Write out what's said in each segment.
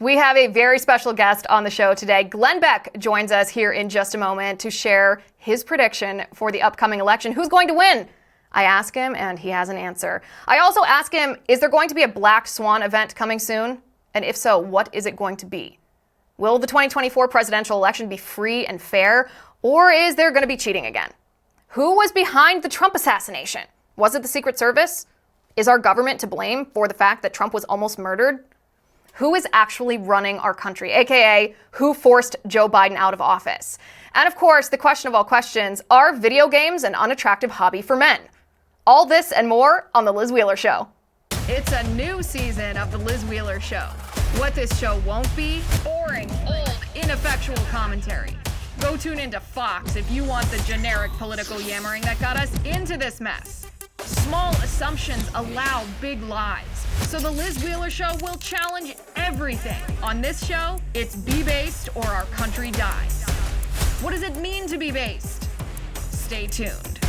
We have a very special guest on the show today. Glenn Beck joins us here in just a moment to share his prediction for the upcoming election. Who's going to win? I ask him, and he has an answer. I also ask him, is there going to be a Black Swan event coming soon? And if so, what is it going to be? Will the 2024 presidential election be free and fair, or is there going to be cheating again? Who was behind the Trump assassination? Was it the Secret Service? Is our government to blame for the fact that Trump was almost murdered? Who is actually running our country, aka who forced Joe Biden out of office? And of course, the question of all questions, are video games an unattractive hobby for men? All this and more on The Liz Wheeler Show. It's a new season of The Liz Wheeler Show. What this show won't be, boring, old, ineffectual commentary. Go tune into Fox if you want the generic political yammering that got us into this mess. Small assumptions allow big lies. So The Liz Wheeler Show will challenge everything. On this show, it's be based or our country dies. What does it mean to be based? Stay tuned.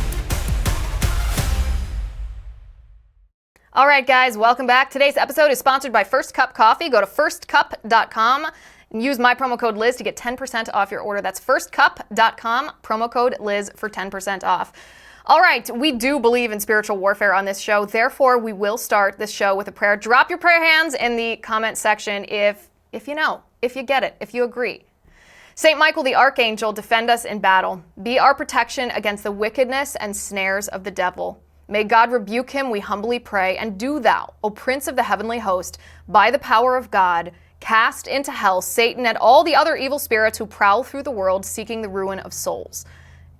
All right, guys, welcome back. Today's episode is sponsored by First Cup Coffee. Go to firstcup.com and use my promo code Liz to get 10% off your order. That's firstcup.com, promo code Liz for 10% off. All right, we do believe in spiritual warfare on this show. Therefore, we will start this show with a prayer. Drop your prayer hands in the comment section if you know, if you get it, if you agree. Saint Michael the Archangel, defend us in battle. Be our protection against the wickedness and snares of the devil. May God rebuke him, we humbly pray. And do thou, O Prince of the heavenly host, by the power of God, cast into hell Satan and all the other evil spirits who prowl through the world seeking the ruin of souls.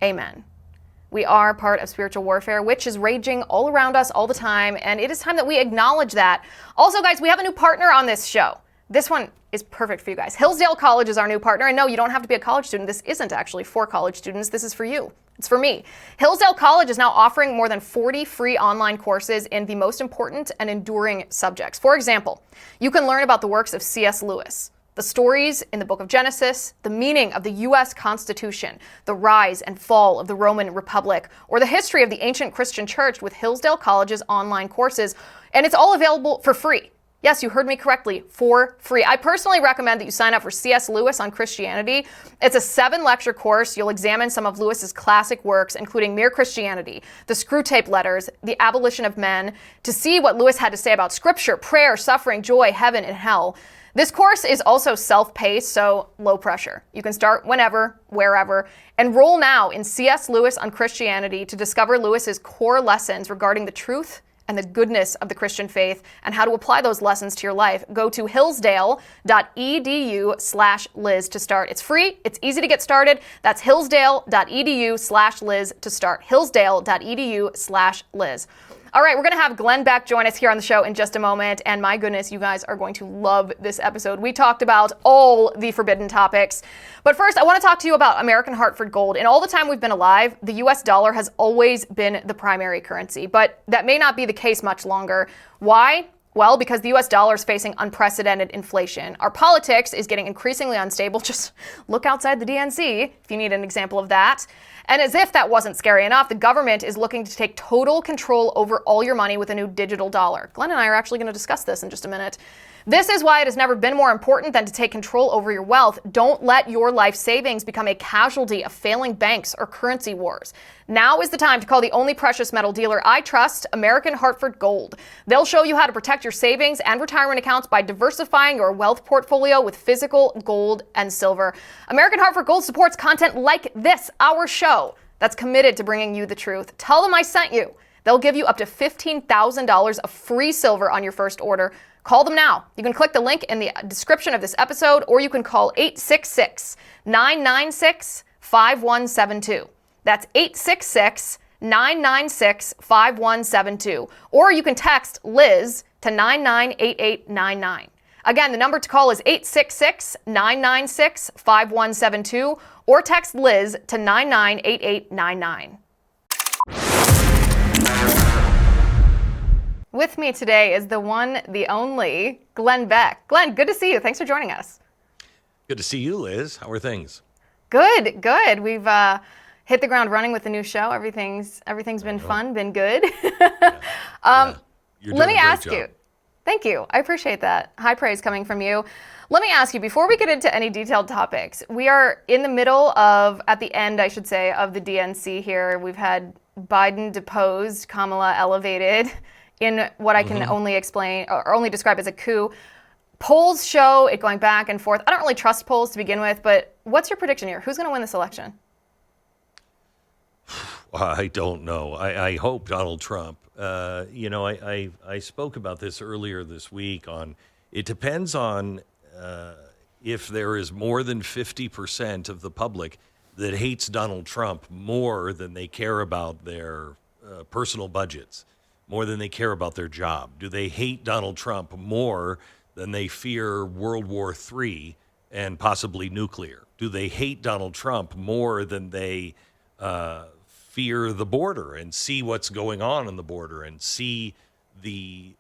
Amen. We are part of spiritual warfare, which is raging all around us all the time, and it is time that we acknowledge that. Also, guys, we have a new partner on this show. This one is perfect for you guys. Hillsdale College is our new partner, and no, you don't have to be a college student. This isn't actually for college students. This is for you. It's for me. Hillsdale College is now offering more than 40 free online courses in the most important and enduring subjects. For example, you can learn about the works of C.S. Lewis, the stories in the book of Genesis, the meaning of the U.S. Constitution, the rise and fall of the Roman Republic, or the history of the ancient Christian church with Hillsdale College's online courses. And it's all available for free. Yes, you heard me correctly, for free. I personally recommend that you sign up for C.S. Lewis on Christianity. It's a 7-lecture course. You'll examine some of Lewis's classic works, including Mere Christianity, the Screwtape Letters, the Abolition of Men, to see what Lewis had to say about scripture, prayer, suffering, joy, heaven, and hell. This course is also self-paced, so low pressure. You can start whenever, wherever. Enroll now in C.S. Lewis on Christianity to discover Lewis's core lessons regarding the truth and the goodness of the Christian faith and how to apply those lessons to your life. Go to hillsdale.edu/Liz to start. It's free. It's easy to get started. That's hillsdale.edu/Liz to start. hillsdale.edu/Liz. All right, we're going to have Glenn Beck join us here on the show in just a moment. And my goodness, you guys are going to love this episode. We talked about all the forbidden topics. But first, I want to talk to you about American Hartford Gold. In all the time we've been alive, the U.S. dollar has always been the primary currency. But that may not be the case much longer. Why? Well, because the U.S. dollar is facing unprecedented inflation. Our politics is getting increasingly unstable. Just look outside the DNC if you need an example of that. And as if that wasn't scary enough, the government is looking to take total control over all your money with a new digital dollar. Glenn and I are actually going to discuss this in just a minute. This is why it has never been more important than to take control over your wealth. Don't let your life savings become a casualty of failing banks or currency wars. Now is the time to call the only precious metal dealer I trust, American Hartford Gold. They'll show you how to protect your savings and retirement accounts by diversifying your wealth portfolio with physical gold and silver. American Hartford Gold supports content like this, our show, that's committed to bringing you the truth. Tell them I sent you. They'll give you up to $15,000 of free silver on your first order. Call them now. You can click the link in the description of this episode, or you can call 866-996-5172. That's 866-996-5172. Or you can text Liz to 998899. Again, the number to call is 866-996-5172, or text Liz to 998899. With me today is the one, the only, Glenn Beck. Glenn, good to see you. Thanks for joining us. Good to see you, Liz. How are things? Good, good. We've hit the ground running with the new show. Everything's been fun, been good. You're doing let me a great ask job. you. Thank you. I appreciate that. High praise coming from you. Let me ask you, before we get into any detailed topics, we are in the middle of, at the end, I should say, of the DNC here. We've had Biden deposed, Kamala elevated in what I can only explain or only describe as a coup. Polls show it going back and forth. I don't really trust polls to begin with, but what's your prediction here? Who's going to win this election? I don't know. I hope Donald Trump. I spoke about this earlier this week on, it depends on if there is more than 50% of the public that hates Donald Trump more than they care about their personal budgets, more than they care about their job. Do they hate Donald Trump more than they fear World War III and possibly nuclear? Do they hate Donald Trump more than they fear the border and see what's going on the border and see the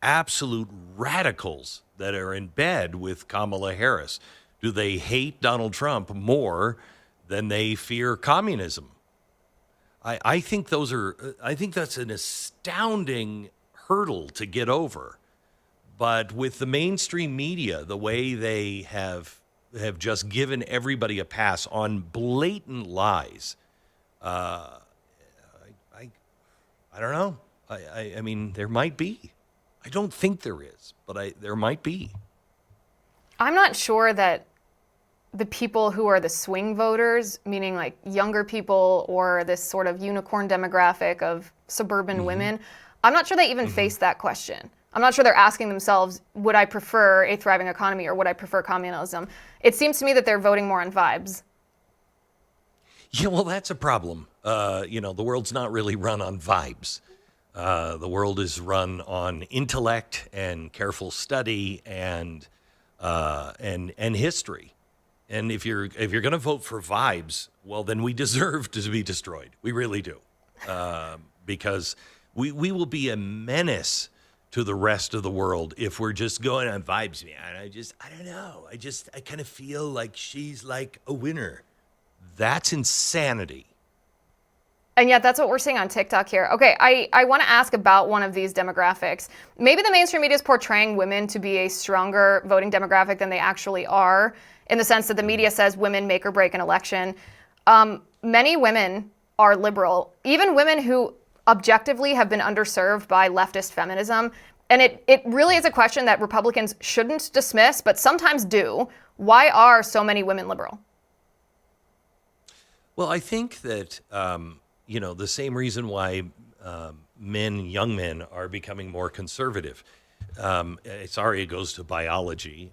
absolute radicals that are in bed with Kamala Harris? Do they hate Donald Trump more than they fear communism? I think that's an astounding hurdle to get over. But with the mainstream media, the way they have just given everybody a pass on blatant lies, I don't know. I mean, there might be. I don't think there is, but there might be. I'm not sure that the people who are the swing voters, meaning like younger people or this sort of unicorn demographic of suburban women, I'm not sure they even face that question. I'm not sure they're asking themselves, would I prefer a thriving economy or would I prefer communism? It seems to me that they're voting more on vibes. Yeah, well, that's a problem. The world's not really run on vibes. The world is run on intellect and careful study and history. And if you're going to vote for vibes, well, then we deserve to be destroyed. We really do, because we will be a menace to the rest of the world if we're just going on vibes, man. I don't know. I kind of feel like she's like a winner. That's insanity. And yet that's what we're seeing on TikTok here. Okay, I want to ask about one of these demographics. Maybe the mainstream media is portraying women to be a stronger voting demographic than they actually are, in the sense that the media says women make or break an election. Many women are liberal, even women who objectively have been underserved by leftist feminism. And it really is a question that Republicans shouldn't dismiss, but sometimes do. Why are so many women liberal? Well, I think that, the same reason why young men are becoming more conservative. It goes to biology.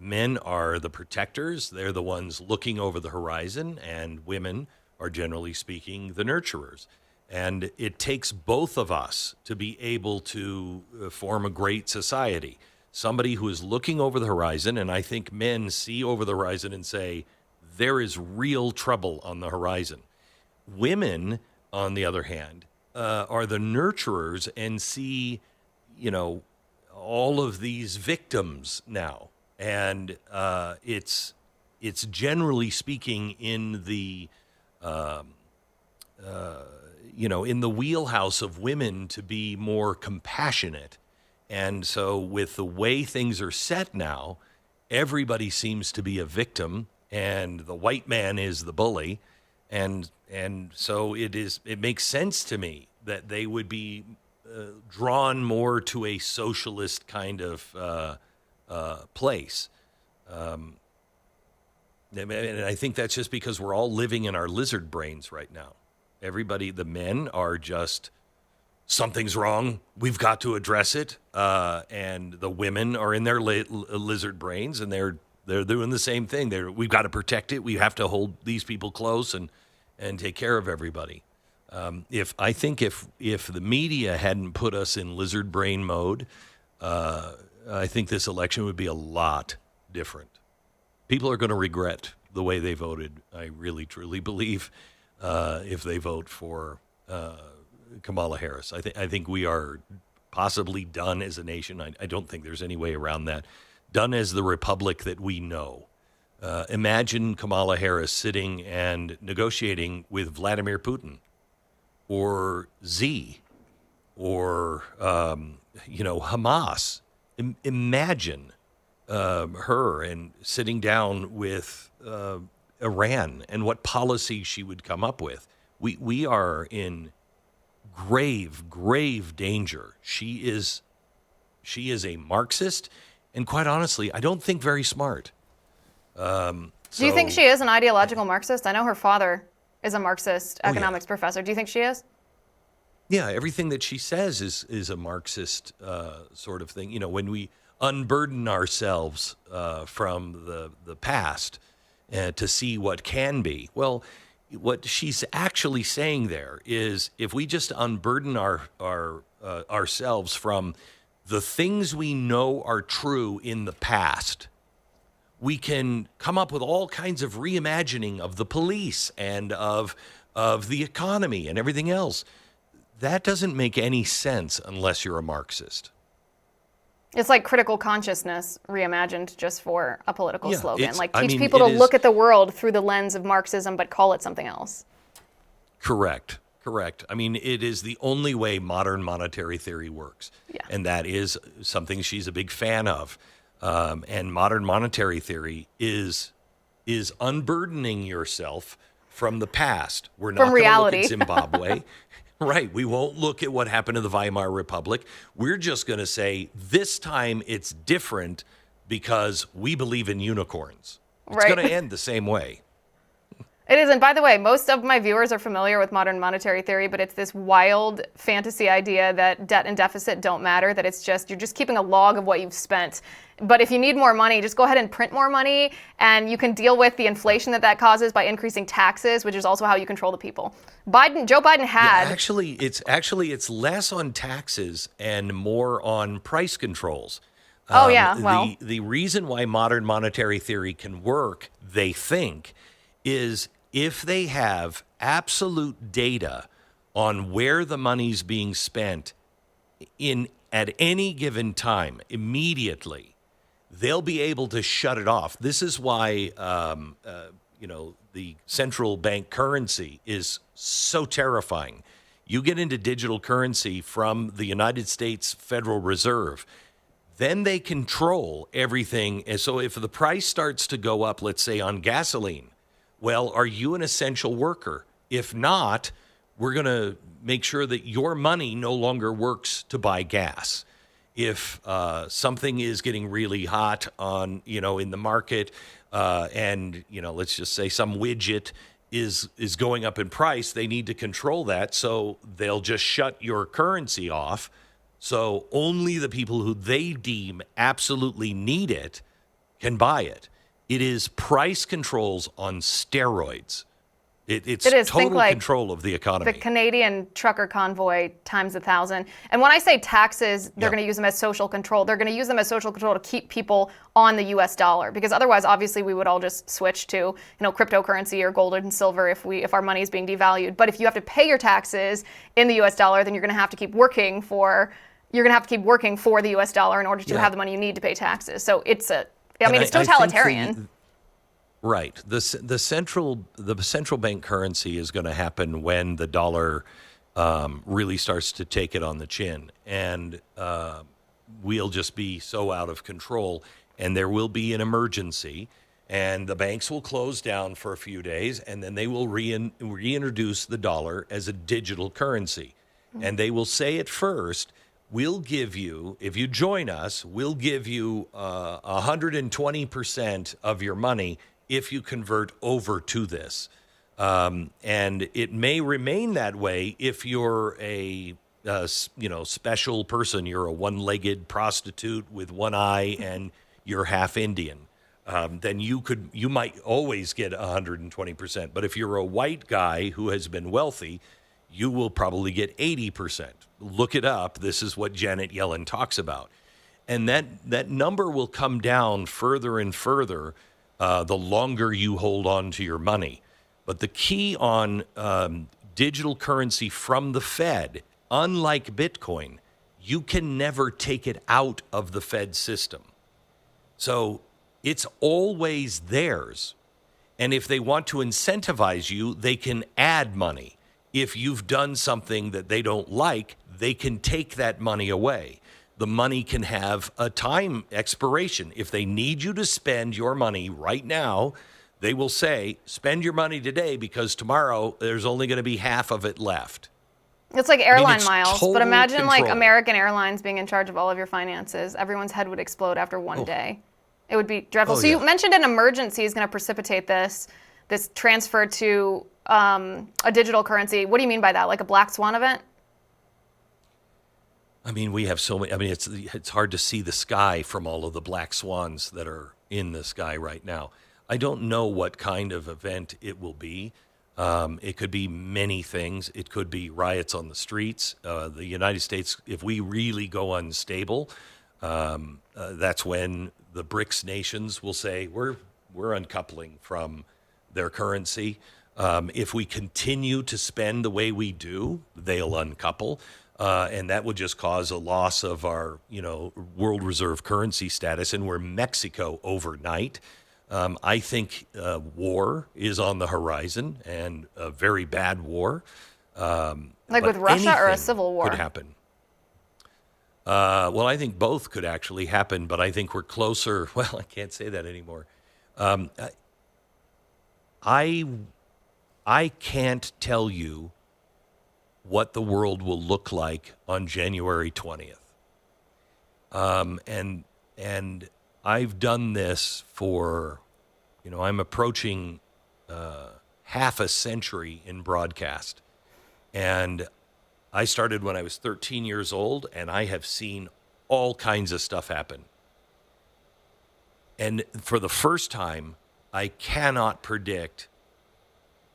Men are the protectors. They're the ones looking over the horizon, and women are, generally speaking, the nurturers. And it takes both of us to be able to form a great society. Somebody who is looking over the horizon, and I think men see over the horizon and say, there is real trouble on the horizon. Women, on the other hand, are the nurturers and see, all of these victims now. And it's generally speaking in the in the wheelhouse of women to be more compassionate. And so with the way things are set now, everybody seems to be a victim and the white man is the bully. And so it makes sense to me that they would be drawn more to a socialist kind of place. And I think that's just because we're all living in our lizard brains right now. Everybody, the men are just, something's wrong, we've got to address it. And the women are in their lizard brains, and they're doing the same thing. We've got to protect it. We have to hold these people close and take care of everybody. If the media hadn't put us in lizard brain mode, I think this election would be a lot different. People are going to regret the way they voted. I really, truly believe if they vote for Kamala Harris. I think we are possibly done as a nation. I don't think there's any way around that. Done as the republic that we know. Imagine Kamala Harris sitting and negotiating with Vladimir Putin or Z or, Hamas. Imagine her and sitting down with Iran and what policy she would come up with. We are in grave danger. She is a Marxist, and quite honestly, I don't think very smart. Do you think she is an ideological Marxist? I know her father is a Marxist economics professor. Do you think she is? Yeah, everything that she says is a Marxist sort of thing. You know, when we unburden ourselves from the past to see what can be. Well, what she's actually saying there is, if we just unburden ourselves from the things we know are true in the past, we can come up with all kinds of reimagining of the police and of the economy and everything else. That doesn't make any sense unless you're a Marxist. It's like critical consciousness reimagined just for a political slogan. Like teach people to look at the world through the lens of Marxism, but call it something else. Correct. I mean, it is the only way modern monetary theory works. Yeah. And that is something she's a big fan of. And modern monetary theory is unburdening yourself from the past. We're not going to look at Zimbabwe. Right. We won't look at what happened to the Weimar Republic. We're just going to say this time it's different because we believe in unicorns. It's going to end the same way. It is. And by the way, most of my viewers are familiar with modern monetary theory, but it's this wild fantasy idea that debt and deficit don't matter, that it's just, you're just keeping a log of what you've spent. But if you need more money, just go ahead and print more money, and you can deal with the inflation that causes by increasing taxes, which is also how you control the people. Joe Biden had... Yeah, it's less on taxes and more on price controls. The reason why modern monetary theory can work, they think, is if they have absolute data on where the money's being spent at any given time, immediately, they'll be able to shut it off. This is why, the central bank currency is so terrifying. You get into digital currency from the United States Federal Reserve, then they control everything. And so if the price starts to go up, let's say on gasoline, well, are you an essential worker? If not, we're going to make sure that your money no longer works to buy gas. If something is getting really hot in the market, and let's just say some widget is going up in price, they need to control that. So they'll just shut your currency off. So only the people who they deem absolutely need it can buy it. It is price controls on steroids. It's total control of the economy. The Canadian trucker convoy times 1,000. And when I say taxes, they're going to use them as social control. They're going to use them as social control to keep people on the U.S. dollar, because otherwise, obviously, we would all just switch to cryptocurrency or gold and silver if our money is being devalued. But if you have to pay your taxes in the U.S. dollar, then you're going to have to keep working for the U.S. dollar in order to have the money you need to pay taxes. So it's totalitarian. Right. The central bank currency is going to happen when the dollar really starts to take it on the chin, and we'll just be so out of control, and there will be an emergency, and the banks will close down for a few days, and then they will reintroduce the dollar as a digital currency. Mm-hmm. And they will say at first, we'll give you, if you join us, we'll give you 120% of your money if you convert over to this. And it may remain that way if you're a special person. You're a one-legged prostitute with one eye and you're half Indian. Then you might always get 120%. But if you're a white guy who has been wealthy, you will probably get 80%. Look it up. This is what Janet Yellen talks about. And that number will come down further and further the longer you hold on to your money. But the key on digital currency from the Fed, unlike Bitcoin, you can never take it out of the Fed system. So it's always theirs. And if they want to incentivize you, they can add money. If you've done something that they don't like, they can take that money away. the money can have a time expiration. If they need you to spend your money right now, they will say, spend your money today because tomorrow there's only going to be half of it left. It's like airline it's miles, total but imagine like control. American Airlines being in charge of all of your finances. Everyone's head would explode after one day. It would be dreadful. Oh, So you yeah. mentioned an emergency is going to precipitate this transfer to a digital currency. What do you mean by that? Like a black swan event? I mean, we have so many. I mean, it's hard to see the sky from all of the black swans that are in the sky right now. I don't know what kind of event it will be. It could be many things. It could be riots on the streets. The United States, if we really go unstable, that's when the BRICS nations will say we're uncoupling from their currency. If we continue to spend the way we do, they'll uncouple. And that would just cause a loss of our, world reserve currency status. And we're Mexico overnight. I think war is on the horizon, and a very bad war. Like with Russia or a civil war? Could happen. Well, I think both could actually happen, but I think we're closer. Well, I can't say that anymore. I can't tell you what the world will look like on January 20th. And I've done this for, I'm approaching half a century in broadcast. And I started when I was 13 years old, and I have seen all kinds of stuff happen. And for the first time, I cannot predict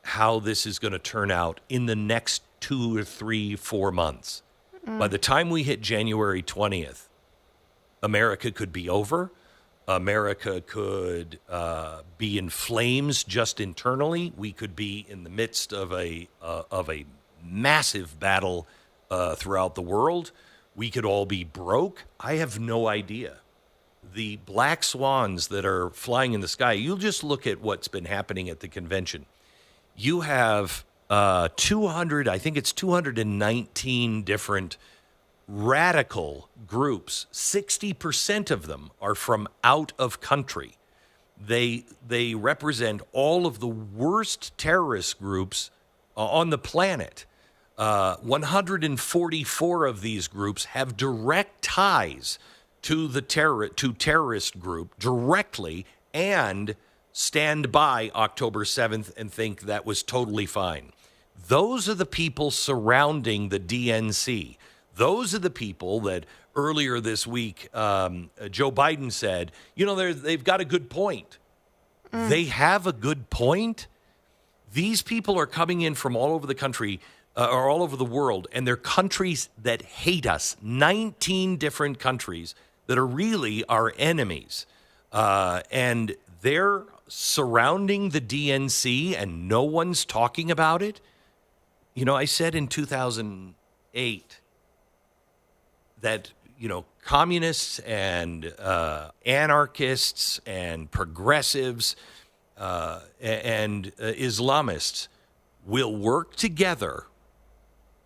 how this is going to turn out in the next 2 or 3, 4 months. By the time we hit January 20th, America could be over. America could be in flames just internally. We could be in the midst of a massive battle throughout the world. We could all be broke. I have no idea. The black swans that are flying in the sky, you'll just look at what's been happening at the convention. You have 219 different radical groups. 60% of them are from out of country. They represent all of the worst terrorist groups on the planet. 144 of these groups have direct ties to the terrorist group directly and stand by October 7th and think that was totally fine. Those are the people surrounding the DNC. Those are the people that earlier this week, Joe Biden said, they've got a good point. They have a good point. These people are coming in from all over the country or all over the world, and they're countries that hate us. 19 different countries that are really our enemies. And they're surrounding the DNC, and no one's talking about it. I said in 2008 that, communists and anarchists and progressives and Islamists will work together,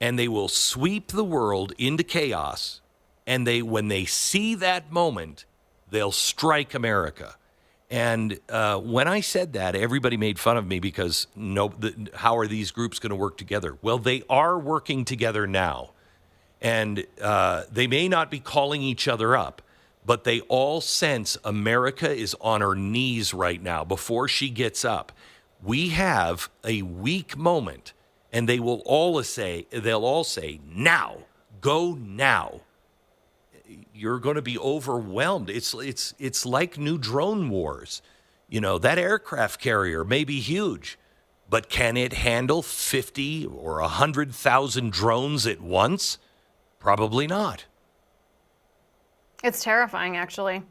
and they will sweep the world into chaos. And when they see that moment, they'll strike America. And when I said that, everybody made fun of me because how are these groups going to work together? Well, they are working together now. And they may not be calling each other up, but they all sense America is on her knees right now before she gets up. We have a weak moment, and they'll all say, now, go now. You're going to be overwhelmed. It's like new drone wars. That aircraft carrier may be huge, but can it handle 50 or 100,000 drones at once? Probably not. It's terrifying, actually.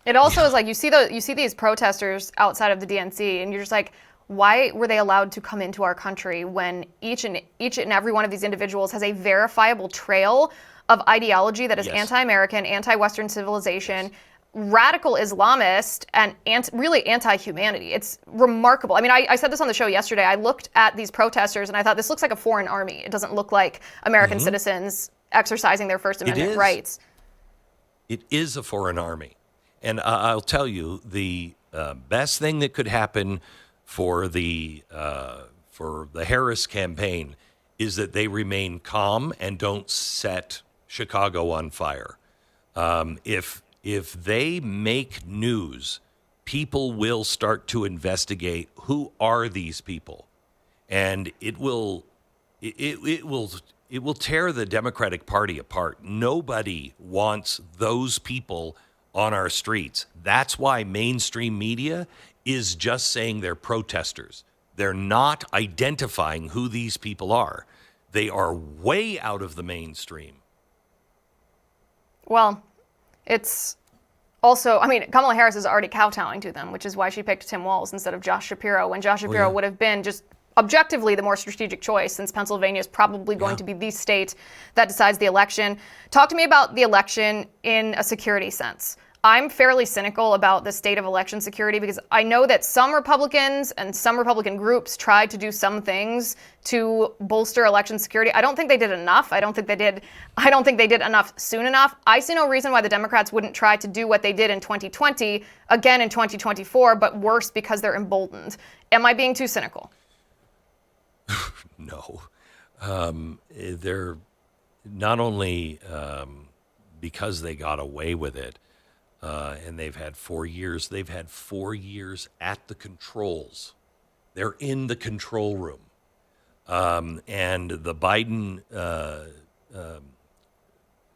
It also is like you see these protesters outside of the DNC, and you're just like, why were they allowed to come into our country when each and every one of these individuals has a verifiable trail of ideology that is anti-American, anti-Western civilization, radical Islamist, and really anti-humanity? It's remarkable. I mean, I said this on the show yesterday. I looked at these protesters and I thought, this looks like a foreign army. It doesn't look like American citizens exercising their First Amendment rights. It is a foreign army. And I'll tell you, the best thing that could happen for the Harris campaign is that they remain calm and don't set Chicago on fire. If they make news, people will start to investigate who are these people, and it will tear the Democratic Party apart. Nobody wants those people on our streets. That's why mainstream media is just saying they're protesters. They're not identifying who these people are. They are way out of the mainstream. Well, it's also, I mean, Kamala Harris is already kowtowing to them, which is why she picked Tim Walz instead of Josh Shapiro, when Josh Shapiro would have been just objectively the more strategic choice, since Pennsylvania is probably going to be the state that decides the election. Talk to me about the election in a security sense. I'm fairly cynical about the state of election security because I know that some Republicans and some Republican groups tried to do some things to bolster election security. I don't think they did enough. I don't think they did enough soon enough. I see no reason why the Democrats wouldn't try to do what they did in 2020 again in 2024, but worse because they're emboldened. Am I being too cynical? No. They're not only because they got away with it, and they've had 4 years. They've had 4 years at the controls. They're in the control room. And the Biden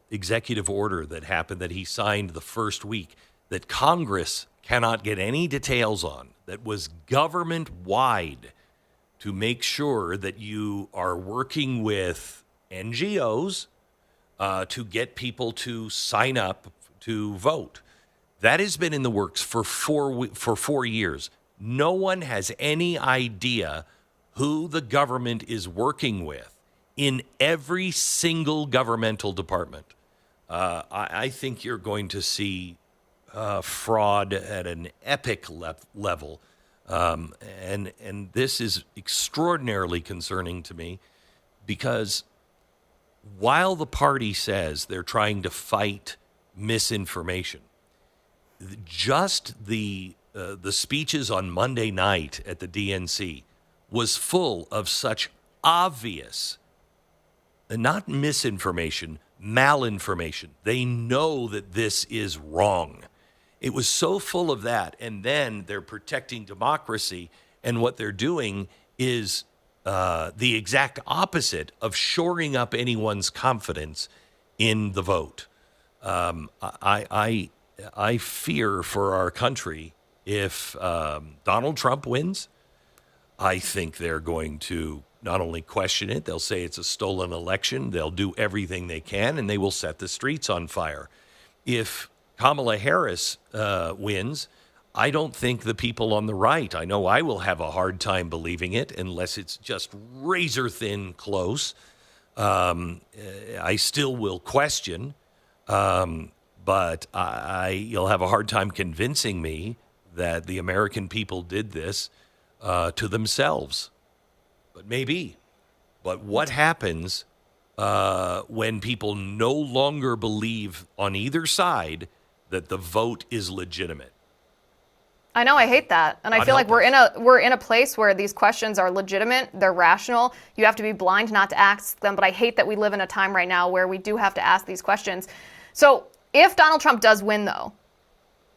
executive order that happened, that he signed the first week, that Congress cannot get any details on, that was government-wide, to make sure that you are working with NGOs to get people to sign up to vote. That has been in the works for 4 years. No one has any idea who the government is working with in every single governmental department. I think you're going to see fraud at an epic level. And this is extraordinarily concerning to me because while the party says they're trying to fight misinformation, just the speeches on Monday night at the DNC was full of such obvious, not misinformation, malinformation. They know that this is wrong. It was so full of that. And then they're protecting democracy. And what they're doing is the exact opposite of shoring up anyone's confidence in the vote. I fear for our country if Donald Trump wins. I think they're going to not only question it, they'll say it's a stolen election. They'll do everything they can, and they will set the streets on fire. If Kamala Harris wins, I don't think the people on the right, I know I will have a hard time believing it unless it's just razor thin close. I still will question, but you'll have a hard time convincing me that the American people did this to themselves. But maybe. But what happens when people no longer believe on either side that the vote is legitimate? I know, I hate that. And I feel like we're in a place where these questions are legitimate, they're rational. You have to be blind not to ask them, but I hate that we live in a time right now where we do have to ask these questions. So, if Donald Trump does win though,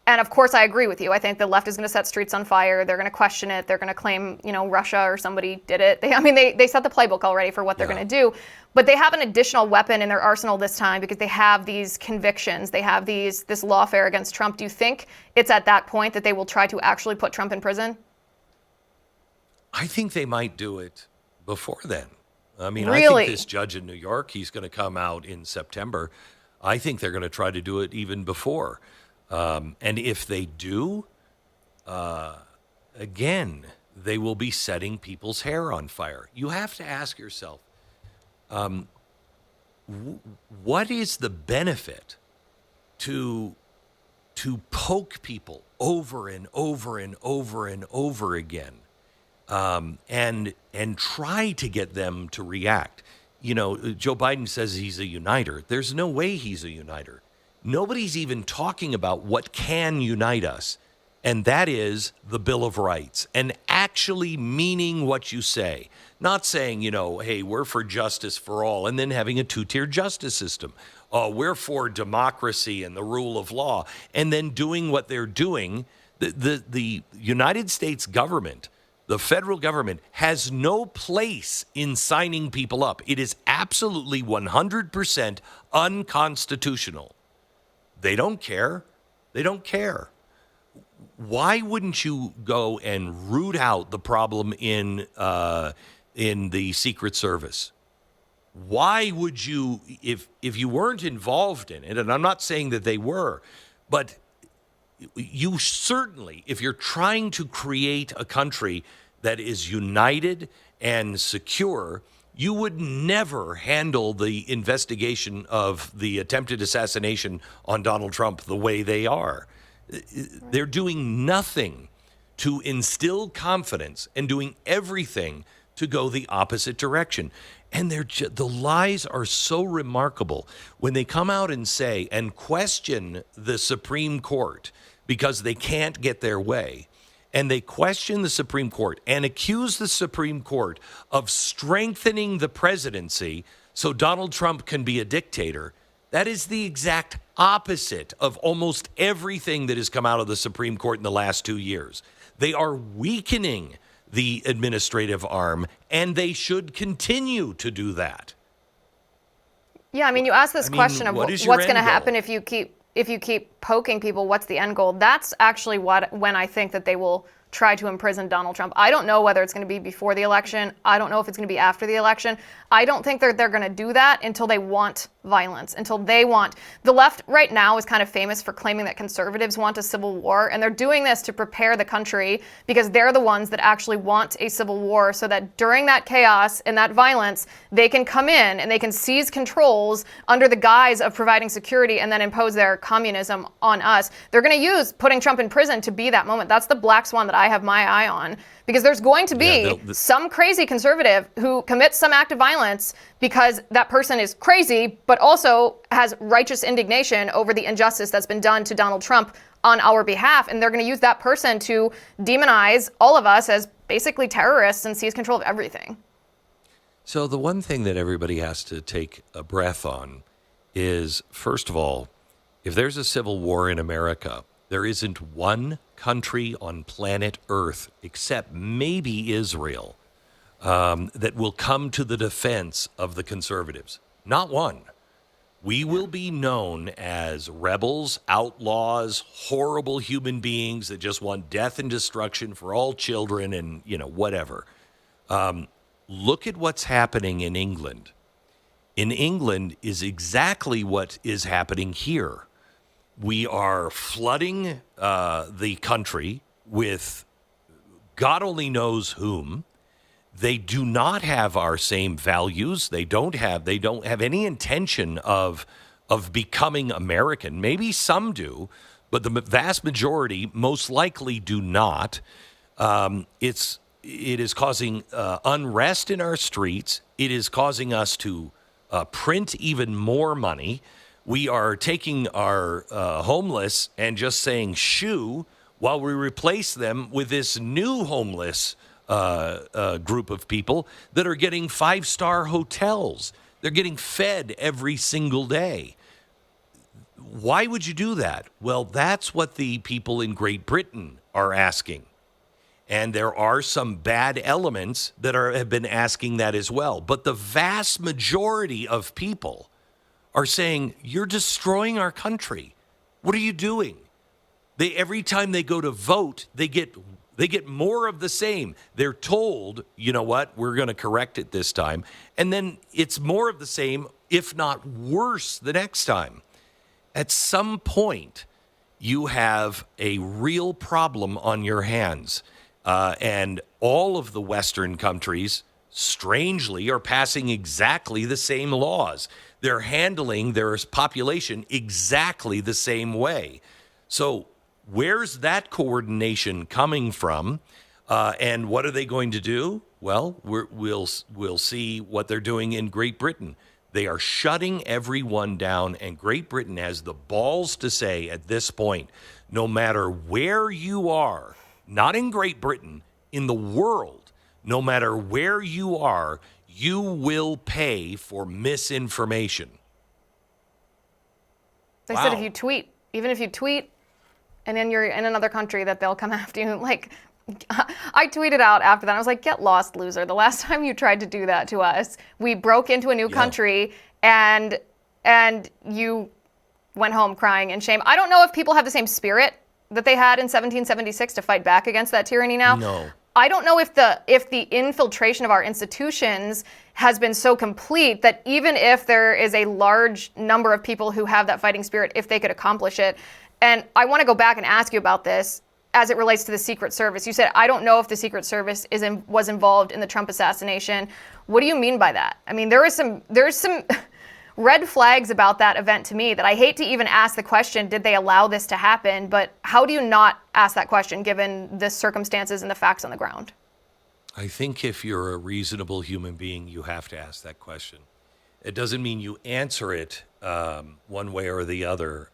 and of course I agree with you, I think the left is going to set streets on fire, they're going to question it, they're going to claim, Russia or somebody did it. They set the playbook already for what they're going to do. But they have an additional weapon in their arsenal this time because they have these convictions. They have this lawfare against Trump. Do you think it's at that point that they will try to actually put Trump in prison? I think they might do it before then. Really? I think this judge in New York, he's going to come out in September. I think they're going to try to do it even before. And if they do, again, they will be setting people's hair on fire. You have to ask yourself, what is the benefit to poke people over and over and over and over again, and try to get them to react? Joe Biden says he's a uniter. There's no way he's a uniter. Nobody's even talking about what can unite us, and that is the Bill of Rights, and actually meaning what you say. Not saying, hey, we're for justice for all, and then having a two-tier justice system. We're for democracy and the rule of law, and then doing what they're doing. The United States government, the federal government, has no place in signing people up. It is absolutely 100% unconstitutional. They don't care. They don't care. Why wouldn't you go and root out the problem in the Secret Service? Why would you, if you weren't involved in it, and I'm not saying that they were, but you certainly, if you're trying to create a country that is united and secure, you would never handle the investigation of the attempted assassination on Donald Trump the way they are. They're doing nothing to instill confidence and doing everything to go the opposite direction. And the lies are so remarkable when they come out and say and question the Supreme Court because they can't get their way. And they question the Supreme Court and accuse the Supreme Court of strengthening the presidency so Donald Trump can be a dictator. That is the exact opposite of almost everything that has come out of the Supreme Court in the last 2 years. They are weakening the administrative arm, and they should continue to do that. Yeah, I mean, you asked this question of what's going to happen if you keep poking people. What's the end goal? That's actually when I think that they will try to imprison Donald Trump. I don't know whether it's going to be before the election. I don't know if it's going to be after the election. I don't think they're going to do that until they want violence, until they want. The left right now is kind of famous for claiming that conservatives want a civil war, and they're doing this to prepare the country because they're the ones that actually want a civil war so that during that chaos and that violence, they can come in and they can seize controls under the guise of providing security and then impose their communism on us. They're going to use putting Trump in prison to be that moment. That's the black swan that I have my eye on, because there's going to be some crazy conservative who commits some act of violence because that person is crazy, but also has righteous indignation over the injustice that's been done to Donald Trump on our behalf. And they're going to use that person to demonize all of us as basically terrorists and seize control of everything. So the one thing that everybody has to take a breath on is, first of all, if there's a civil war in America, there isn't one country on planet Earth, except maybe Israel, that will come to the defense of the conservatives. Not one. We will be known as rebels, outlaws, horrible human beings that just want death and destruction for all children and, whatever. Look at what's happening in England. In England is exactly what is happening here. We are flooding the country with God only knows whom. They do not have our same values. They don't have any intention of becoming American. Maybe some do, but the vast majority most likely do not. It is causing unrest in our streets. It is causing us to print even more money. We are taking our homeless and just saying shoo while we replace them with this new homeless group of people that are getting 5-star hotels. They're getting fed every single day. Why would you do that? Well, that's what the people in Great Britain are asking. And there are some bad elements that have been asking that as well. But the vast majority of people are saying, you're destroying our country. What are you doing? Every time they go to vote, they get more of the same. They're told, you know what, we're going to correct it this time. And then it's more of the same, if not worse, the next time. At some point, you have a real problem on your hands. And all of the Western countries, strangely, are passing exactly the same laws. They're handling their population exactly the same way. So where's that coordination coming from? And what are they going to do? Well, we'll see what they're doing in Great Britain. They are shutting everyone down, and Great Britain has the balls to say at this point, no matter where you are, not in Great Britain, in the world, no matter where you are, you will pay for misinformation. They said if you tweet, even if you tweet, and then you're in another country, that they'll come after you. Like, I tweeted out after that. I was like, "Get lost, loser! The last time you tried to do that to us, we broke into a new country, and you went home crying in shame." I don't know if people have the same spirit that they had in 1776 to fight back against that tyranny now. No. I don't know if the infiltration of our institutions has been so complete that even if there is a large number of people who have that fighting spirit, if they could accomplish it. And I want to go back and ask you about this as it relates to the Secret Service. You said, I don't know if the Secret Service was involved in the Trump assassination. What do you mean by that? I mean, there's some red flags about that event to me that I hate to even ask the question, did they allow this to happen? But how do you not ask that question given the circumstances and the facts on the ground? I think if you're a reasonable human being, you have to ask that question. It doesn't mean you answer it one way or the other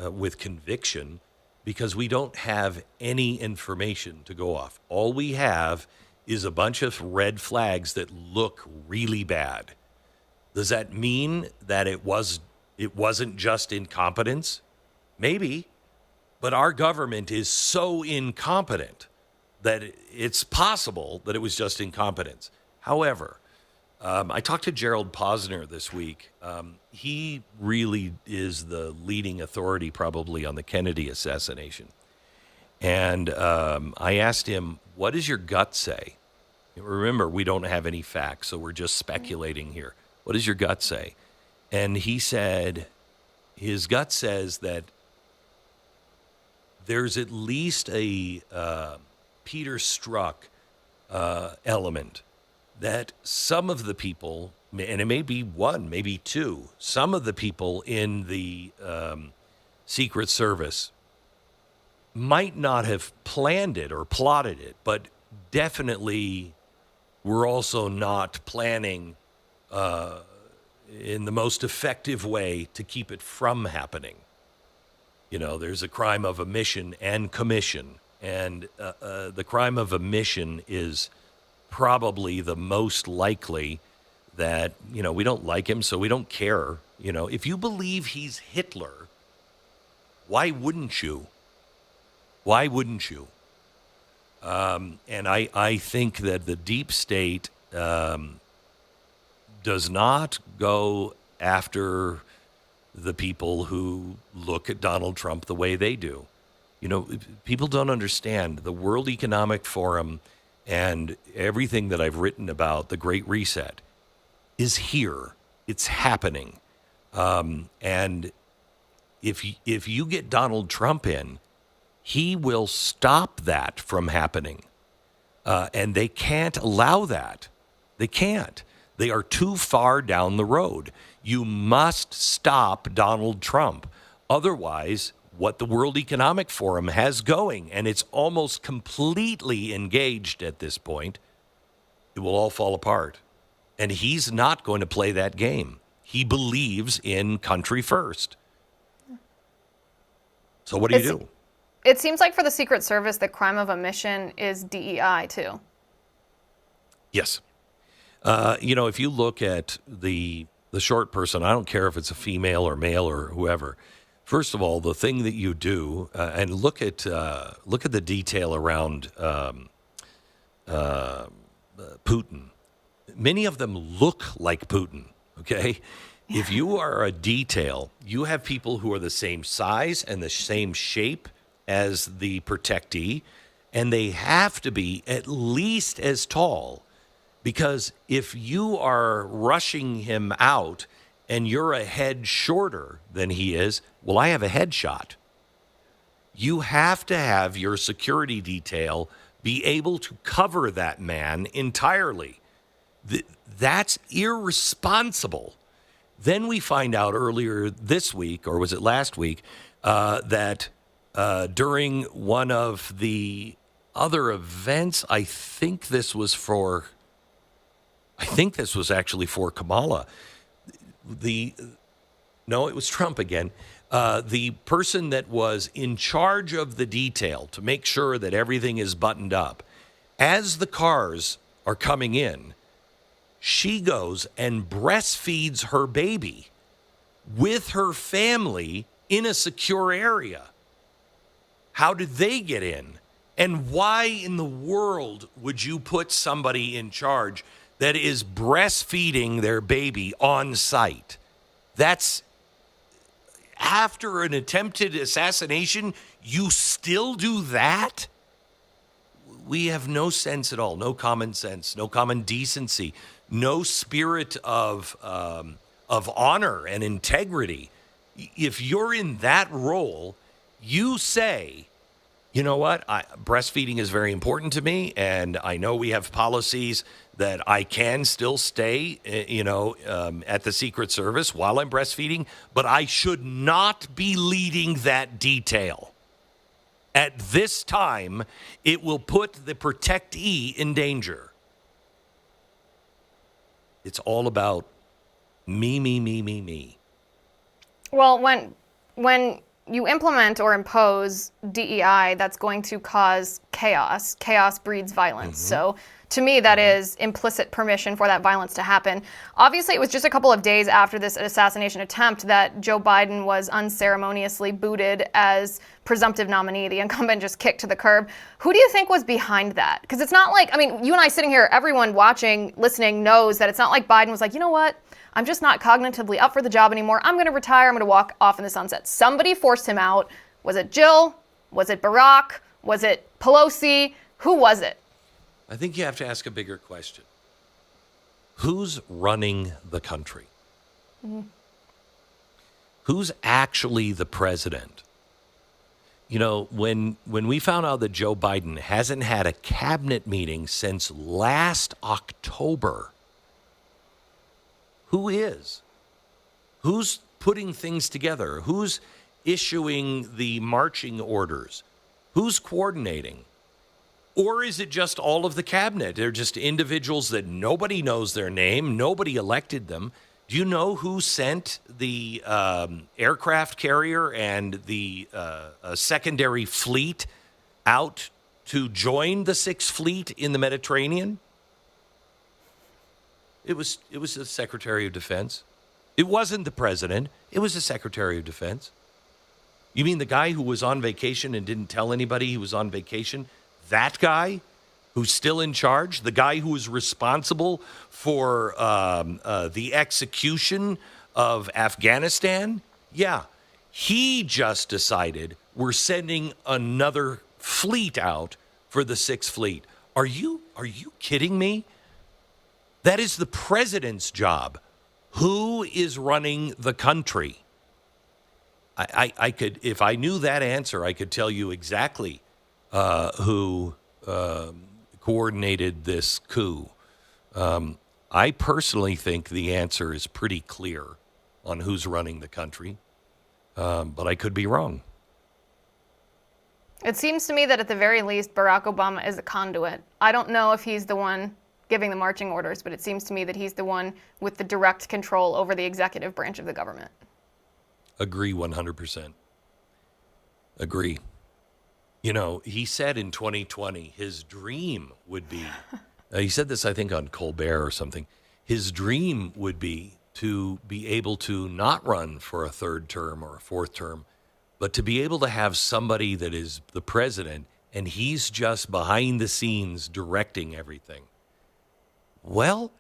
with conviction, because we don't have any information to go off. All we have is a bunch of red flags that look really bad. Does that mean that it wasn't just incompetence? Maybe, but our government is so incompetent that it's possible that it was just incompetence. However, I talked to Gerald Posner this week. He really is the leading authority probably on the Kennedy assassination. And I asked him, what does your gut say? Remember, we don't have any facts, so we're just speculating here. What does your gut say? And he said his gut says that there's at least a Peter Strzok element, that some of the people, and it may be one, maybe two, some of the people in the Secret Service might not have planned it or plotted it, but definitely were also not planning in the most effective way to keep it from happening. You know, there's a crime of omission and commission, and the crime of omission is probably the most likely. That, you know, we don't like him, so we don't care. You know, if you believe he's Hitler, why wouldn't you? Why wouldn't you? And I think that the deep state does not go after the people who look at Donald Trump the way they do. You know, people don't understand the World Economic Forum and everything that I've written about the Great Reset is here. It's happening. And if you get Donald Trump in, he will stop that from happening. And they can't allow that. They can't. They are too far down the road. You must stop Donald Trump. Otherwise, what the World Economic Forum has going, and it's almost completely engaged at this point, it will all fall apart. And he's not going to play that game. He believes in country first. So what do you do? It seems like for the Secret Service, the crime of omission is DEI too. Yes. You know, if you look at the short person, I don't care if it's a female or male or whoever. First of all, the thing that you do, and look at the detail around Putin. Many of them look like Putin. Okay, if you are a detail, you have people who are the same size and the same shape as the protectee, and they have to be at least as tall. Because if you are rushing him out and you're a head shorter than he is, well, I have a headshot. You have to have your security detail be able to cover that man entirely. That's irresponsible. Then we find out earlier this week, or was it last week, that during one of the other events, I think this was for... I think this was actually for Kamala. No, it was Trump again. The person that was in charge of the detail to make sure that everything is buttoned up, as the cars are coming in, she goes and breastfeeds her baby with her family in a secure area. How did they get in? And why in the world would you put somebody in charge that is breastfeeding their baby on site? That's after an attempted assassination, you still do that? We have no sense at all, no common sense, no common decency, no spirit of honor and integrity. If you're in that role, you say, you know what, breastfeeding is very important to me, and I know we have policies that I can still stay, at the Secret Service while I'm breastfeeding, but I should not be leading that detail. At this time, it will put the protectee in danger. It's all about me. Well, when you implement or impose DEI, that's going to cause chaos. Chaos breeds violence. Mm-hmm. So to me, that is implicit permission for that violence to happen. Obviously, it was just a couple of days after this assassination attempt that Joe Biden was unceremoniously booted as presumptive nominee. The incumbent just kicked to the curb. Who do you think was behind that? Because it's not like, I mean, you and I sitting here, everyone watching, listening knows that it's not like Biden was like, you know what? I'm just not cognitively up for the job anymore. I'm going to retire. I'm going to walk off in the sunset. Somebody forced him out. Was it Jill? Was it Barack? Was it Pelosi? Who was it? I think you have to ask a bigger question. Who's running the country? Mm-hmm. Who's actually the president? You know, when we found out that Joe Biden hasn't had a cabinet meeting since last October, who is? Who's putting things together? Who's issuing the marching orders? Who's coordinating? Or is it just all of the cabinet? They're just individuals that nobody knows their name, nobody elected them. Do you know who sent the aircraft carrier and the secondary fleet out to join the Sixth Fleet in the Mediterranean? It was the Secretary of Defense. It wasn't the president. It was the Secretary of Defense. You mean the guy who was on vacation and didn't tell anybody he was on vacation? That guy who's still in charge? The guy who was responsible for the execution of Afghanistan? Yeah. He just decided we're sending another fleet out for the Sixth Fleet. Are you kidding me? That is the president's job. Who is running the country? I could, if I knew that answer, I could tell you exactly who coordinated this coup. I personally think the answer is pretty clear on who's running the country, but I could be wrong. It seems to me that at the very least, Barack Obama is a conduit. I don't know if he's the one giving the marching orders, but it seems to me that he's the one with the direct control over the executive branch of the government. Agree 100%. Agree. You know, he said in 2020, his dream would be, he said this, I think, on Colbert or something, his dream would be to be able to not run for a third term or a fourth term, but to be able to have somebody that is the president and he's just behind the scenes directing everything. Well,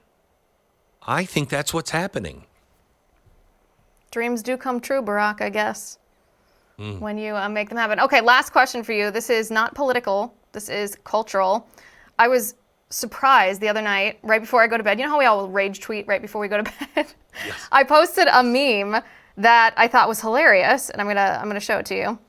I think that's what's happening. Dreams do come true, Barack, I guess, when you make them happen. Okay, last question for you. This is not political. This is cultural. I was surprised the other night, right before I go to bed. You know how we all rage tweet right before we go to bed? Yes. I posted a meme that I thought was hilarious, and I'm gonna show it to you.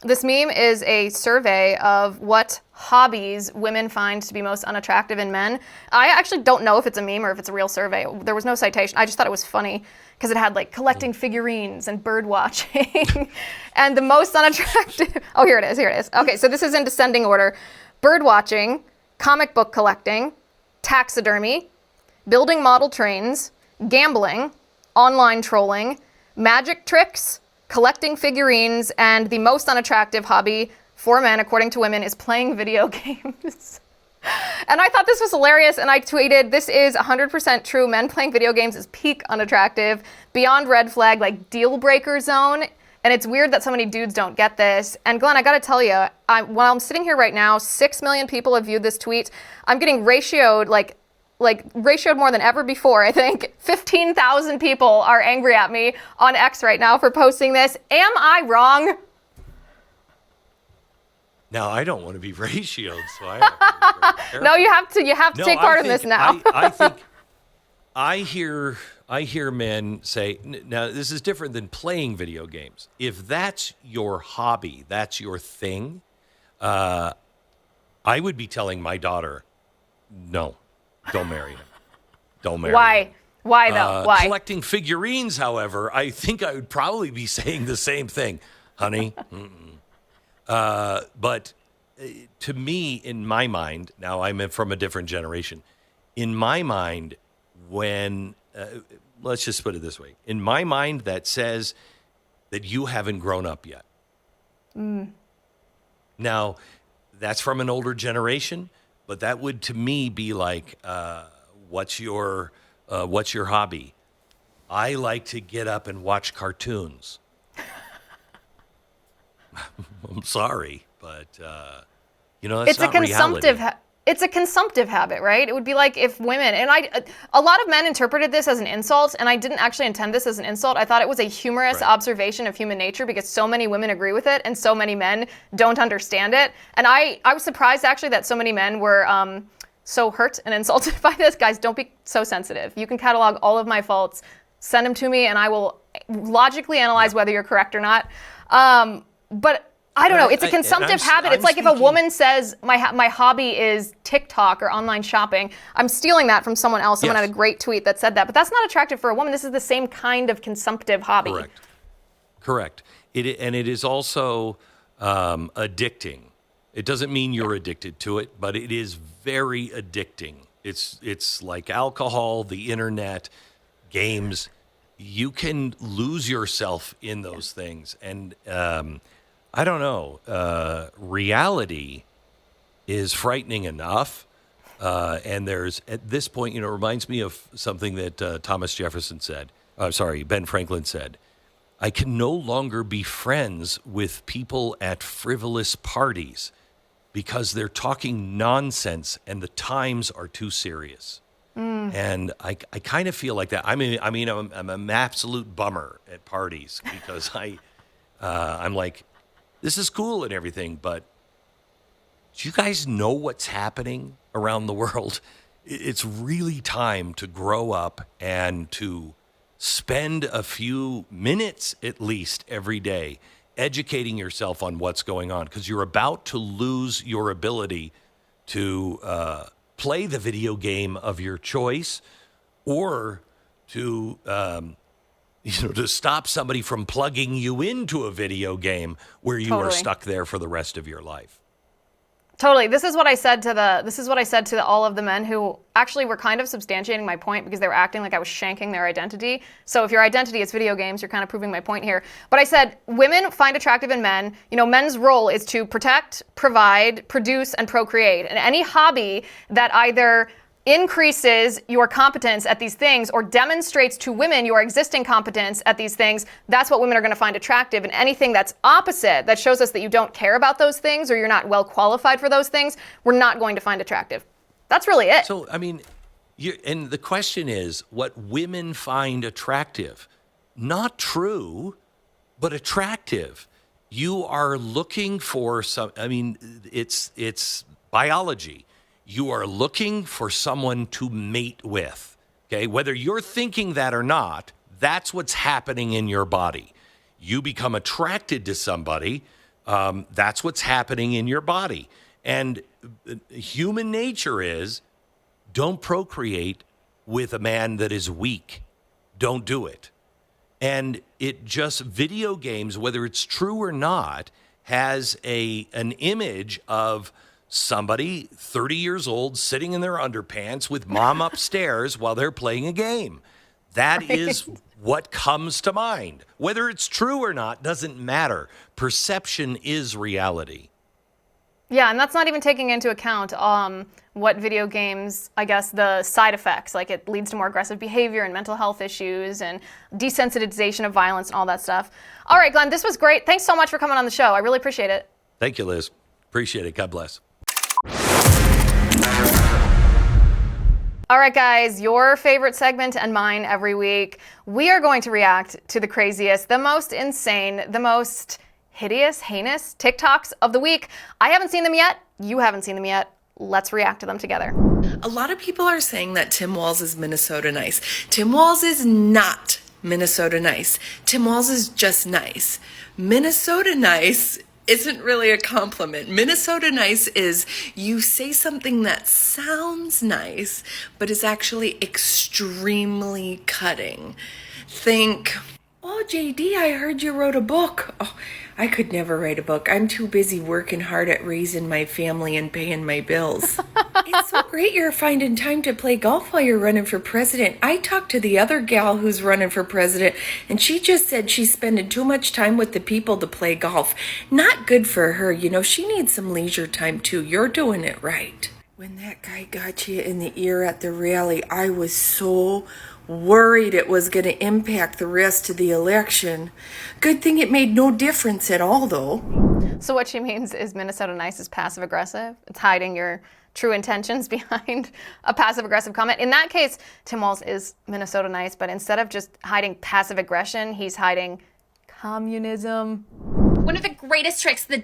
This meme is a survey of what hobbies women find to be most unattractive in men. I actually don't know if it's a meme or if it's a real survey. There was no citation. I just thought it was funny because it had like collecting figurines and bird watching. And the most unattractive, oh, here it is. Okay, so this is in descending order. Bird watching, comic book collecting, taxidermy, building model trains, gambling, online trolling, magic tricks, collecting figurines, and the most unattractive hobby for men, according to women, is playing video games. And I thought this was hilarious, and I tweeted, this is 100% true. Men playing video games is peak unattractive, beyond red flag, like deal breaker zone. And it's weird that so many dudes don't get this. And Glenn, I gotta tell you, while I'm sitting here right now, 6 million people have viewed this tweet. I'm getting ratioed, like ratioed more than ever before, I think. 15,000 people are angry at me on X right now for posting this. Am I wrong? Now, I don't want to be ratioed, so I have to be very careful. No, you have to take part in this now. I think I hear men say, now this is different than playing video games. If that's your hobby, that's your thing, I would be telling my daughter, no, don't marry him. Don't marry him. Why? Why though? Why? Collecting figurines, however, I think I would probably be saying the same thing. Honey, but to me, in my mind, now I'm from a different generation. In my mind, when, let's just put it this way. In my mind, that says that you haven't grown up yet. Now, that's from an older generation, but that would to me be like, what's your hobby? I like to get up and watch cartoons. I'm sorry, but that's not reality. It's a consumptive habit, right? It would be like if women, and a lot of men interpreted this as an insult, and I didn't actually intend this as an insult. I thought it was a humorous observation of human nature because so many women agree with it and so many men don't understand it. And I was surprised actually that so many men were so hurt and insulted by this. Guys, don't be so sensitive. You can catalog all of my faults, send them to me, and I will logically analyze whether you're correct or not. But I don't know. It's a consumptive habit. It's like if a woman says, my hobby is TikTok or online shopping, I'm stealing that from someone else. Someone had a great tweet that said that. But that's not attractive for a woman. This is the same kind of consumptive hobby. Correct. It is also addicting. It doesn't mean you're addicted to it, but it is very addicting. It's like alcohol, the internet, games. You can lose yourself in those things. And I don't know. Reality is frightening enough. And there's, at this point, it reminds me of something that Thomas Jefferson said. Ben Franklin said. I can no longer be friends with people at frivolous parties because they're talking nonsense and the times are too serious. And I kind of feel like that. I'm an absolute bummer at parties because I'm like, this is cool and everything, but do you guys know what's happening around the world? It's really time to grow up and to spend a few minutes at least every day educating yourself on what's going on, because you're about to lose your ability to play the video game of your choice, or to to stop somebody from plugging you into a video game where you are stuck there for the rest of your life. Totally. This is what I said to all of the men who actually were kind of substantiating my point because they were acting like I was shanking their identity. So if your identity is video games, you're kind of proving my point here. But I said women find attractive in men. Men's role is to protect, provide, produce, and procreate. And any hobby that either increases your competence at these things or demonstrates to women your existing competence at these things, that's what women are going to find attractive. And anything that's opposite, that shows us that you don't care about those things or you're not well qualified for those things, we're not going to find attractive. That's really it. So, and the question is what women find attractive. Not true, but attractive. You are looking for it's biology. You are looking for someone to mate with, okay? Whether you're thinking that or not, that's what's happening in your body. You become attracted to somebody, that's what's happening in your body. And human nature is, don't procreate with a man that is weak. Don't do it. And video games, whether it's true or not, has an image of somebody 30 years old sitting in their underpants with mom upstairs while they're playing a game. That is what comes to mind. Whether it's true or not doesn't matter. Perception is reality. Yeah, and that's not even taking into account what video games, I guess, the side effects, like it leads to more aggressive behavior and mental health issues and desensitization of violence and all that stuff. All right, Glenn, this was great. Thanks so much for coming on the show. I really appreciate it. Thank you, Liz. Appreciate it. God bless. All right, guys, your favorite segment and mine every week. We are going to react to the craziest, the most insane, the most hideous, heinous TikToks of the week. I haven't seen them yet. You haven't seen them yet. Let's react to them together. A lot of people are saying that Tim Walz is Minnesota nice. Tim Walz is not Minnesota nice. Tim Walz is just nice. Minnesota nice isn't really a compliment. Minnesota nice is you say something that sounds nice, but is actually extremely cutting. Think, oh, JD, I heard you wrote a book. Oh, I could never write a book. I'm too busy working hard at raising my family and paying my bills. It's so great you're finding time to play golf while you're running for president. I talked to the other gal who's running for president, and she just said she's spending too much time with the people to play golf. Not good for her. You know, she needs some leisure time too. You're doing it right. When that guy got you in the ear at the rally, I was so worried it was going to impact the rest of the election. Good thing it made no difference at all, though. So what she means is Minnesota nice is passive aggressive. It's hiding your true intentions behind a passive aggressive comment. In that case, Tim Walz is Minnesota nice, but instead of just hiding passive aggression, he's hiding communism. One of the greatest tricks the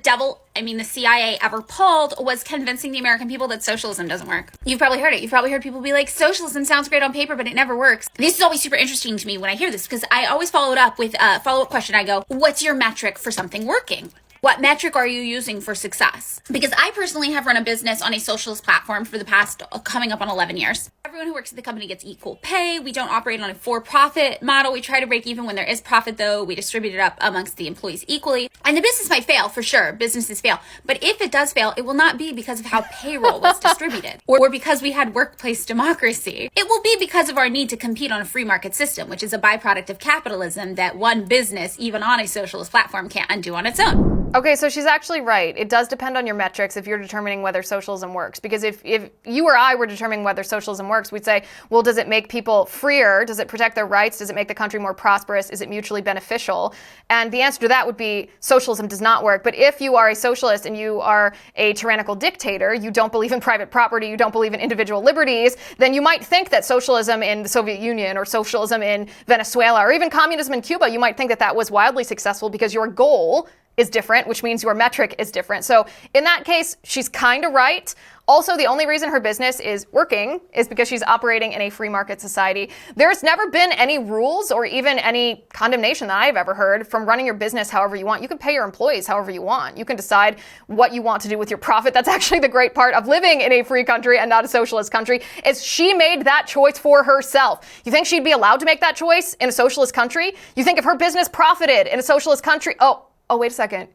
CIA ever pulled was convincing the American people that socialism doesn't work. You've probably heard it. You've probably heard people be like, socialism sounds great on paper, but it never works. This is always super interesting to me when I hear this because I always follow it up with a follow-up question. I go, what's your metric for something working? What metric are you using for success? Because I personally have run a business on a socialist platform for the past coming up on 11 years. Everyone who works at the company gets equal pay. We don't operate on a for-profit model. We try to break even when there is profit, though. We distribute it up amongst the employees equally. And the business might fail, for sure. Businesses fail. But if it does fail, it will not be because of how payroll was distributed or because we had workplace democracy. It will be because of our need to compete on a free market system, which is a byproduct of capitalism that one business, even on a socialist platform, can't undo on its own. Okay, so she's actually right. It does depend on your metrics if you're determining whether socialism works. Because if you or I were determining whether socialism works, we'd say, well, does it make people freer? Does it protect their rights? Does it make the country more prosperous? Is it mutually beneficial? And the answer to that would be socialism does not work. But if you are a socialist and you are a tyrannical dictator, you don't believe in private property, you don't believe in individual liberties, then you might think that socialism in the Soviet Union or socialism in Venezuela or even communism in Cuba, you might think that that was wildly successful because your goal is different, which means your metric is different. So in that case, she's kind of right. Also, the only reason her business is working is because she's operating in a free market society. There's never been any rules or even any condemnation that I've ever heard from running your business however you want. You can pay your employees however you want. You can decide what you want to do with your profit. That's actually the great part of living in a free country and not a socialist country, is she made that choice for herself. You think she'd be allowed to make that choice in a socialist country? You think if her business profited in a socialist country, oh, wait a second.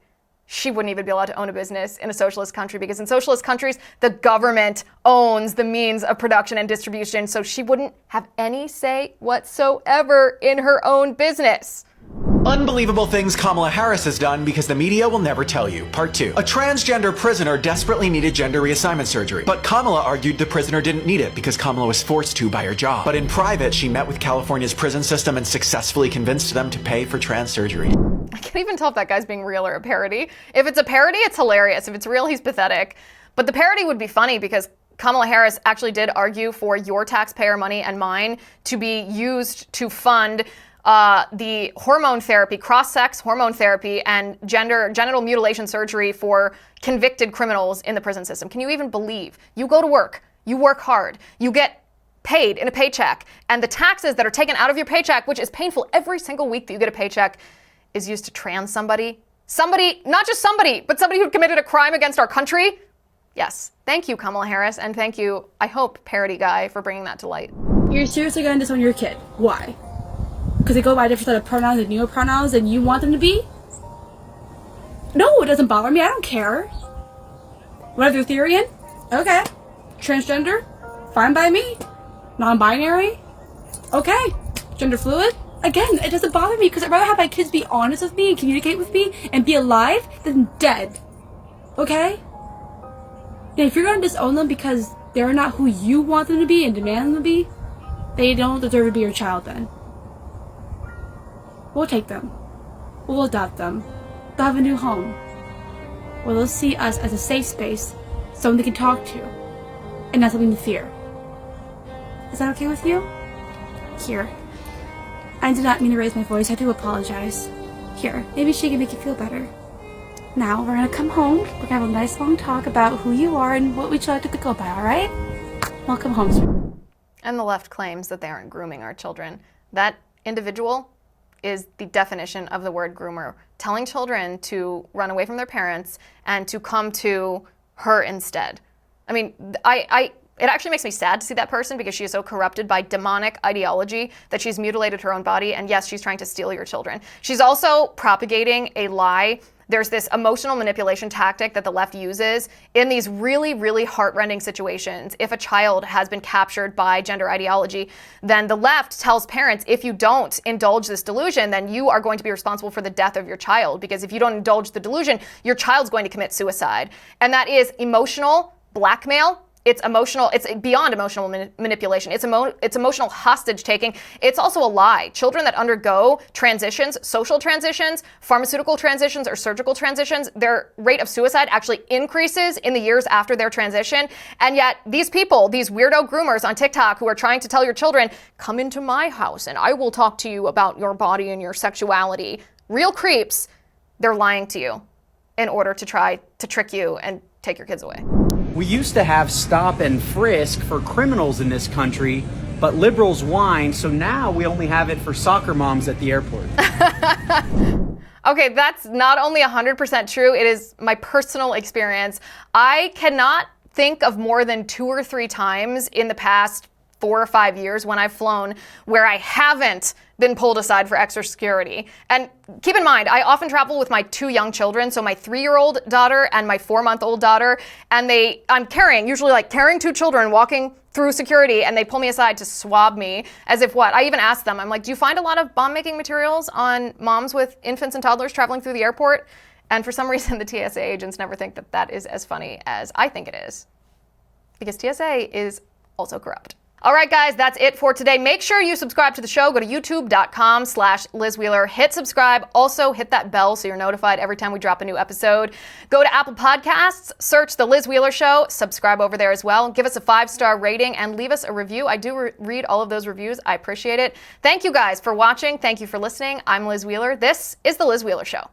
She wouldn't even be allowed to own a business in a socialist country because in socialist countries, the government owns the means of production and distribution, so she wouldn't have any say whatsoever in her own business. Unbelievable things Kamala Harris has done because the media will never tell you. Part 2. A transgender prisoner desperately needed gender reassignment surgery, but Kamala argued the prisoner didn't need it because Kamala was forced to by her job. But in private, she met with California's prison system and successfully convinced them to pay for trans surgery. I can't even tell if that guy's being real or a parody. If it's a parody, it's hilarious. If it's real, he's pathetic. But the parody would be funny because Kamala Harris actually did argue for your taxpayer money and mine to be used to fund the hormone therapy, cross-sex hormone therapy, and genital mutilation surgery for convicted criminals in the prison system. Can you even believe? You go to work, you work hard, you get paid in a paycheck, and the taxes that are taken out of your paycheck, which is painful every single week that you get a paycheck, is used to trans somebody. Somebody, not just somebody, but somebody who committed a crime against our country? Yes. Thank you, Kamala Harris, and thank you, I hope, parody guy, for bringing that to light. You're seriously going to disown your kid. Why? Because they go by a different set of pronouns and neopronouns and you want them to be? No, it doesn't bother me. I don't care. What other theory in? Okay. Transgender? Fine by me. Non-binary? Okay. Gender fluid? Again, it doesn't bother me because I'd rather have my kids be honest with me and communicate with me and be alive than dead. Okay? And if you're gonna disown them because they're not who you want them to be and demand them to be, they don't deserve to be your child then. We'll take them. We'll adopt them. They'll have a new home. Where they'll see us as a safe space, someone they can talk to, and not something to fear. Is that okay with you? Here. I did not mean to raise my voice. I do apologize. Here, maybe she can make you feel better. Now, we're gonna come home. We're gonna have a nice long talk about who you are and what we'd like to go by, alright? Welcome home, sir. And the left claims that they aren't grooming our children. That individual is the definition of the word groomer, telling children to run away from their parents and to come to her instead. I mean, it actually makes me sad to see that person because she is so corrupted by demonic ideology that she's mutilated her own body, and yes, she's trying to steal your children. She's also propagating a lie. There's this emotional manipulation tactic that the left uses in these really, really heartrending situations. If a child has been captured by gender ideology, then the left tells parents, if you don't indulge this delusion, then you are going to be responsible for the death of your child, because if you don't indulge the delusion, your child's going to commit suicide. And that is emotional blackmail. It's emotional. It's beyond emotional manipulation. It's emotional hostage taking. It's also a lie. Children that undergo transitions, social transitions, pharmaceutical transitions, or surgical transitions, their rate of suicide actually increases in the years after their transition. And yet these people, these weirdo groomers on TikTok who are trying to tell your children, come into my house and I will talk to you about your body and your sexuality. Real creeps, they're lying to you in order to try to trick you and take your kids away. We used to have stop and frisk for criminals in this country, but liberals whine, so now we only have it for soccer moms at the airport. Okay, that's not only 100% true, it is my personal experience. I cannot think of more than 2 or 3 times in the past 4 or 5 years when I've flown where I haven't been pulled aside for extra security. And keep in mind, I often travel with my 2 young children, so my 3-year-old daughter and my 4-month-old daughter, and I'm carrying 2 children walking through security, and they pull me aside to swab me as if what? I even asked them, I'm like, do you find a lot of bomb-making materials on moms with infants and toddlers traveling through the airport? And for some reason, the TSA agents never think that that is as funny as I think it is, because TSA is also corrupt. All right, guys, that's it for today. Make sure you subscribe to the show. Go to youtube.com/Liz Wheeler. Hit subscribe. Also, hit that bell so you're notified every time we drop a new episode. Go to Apple Podcasts, search The Liz Wheeler Show. Subscribe over there as well. Give us a 5-star rating and leave us a review. I do read all of those reviews. I appreciate it. Thank you guys for watching. Thank you for listening. I'm Liz Wheeler. This is The Liz Wheeler Show.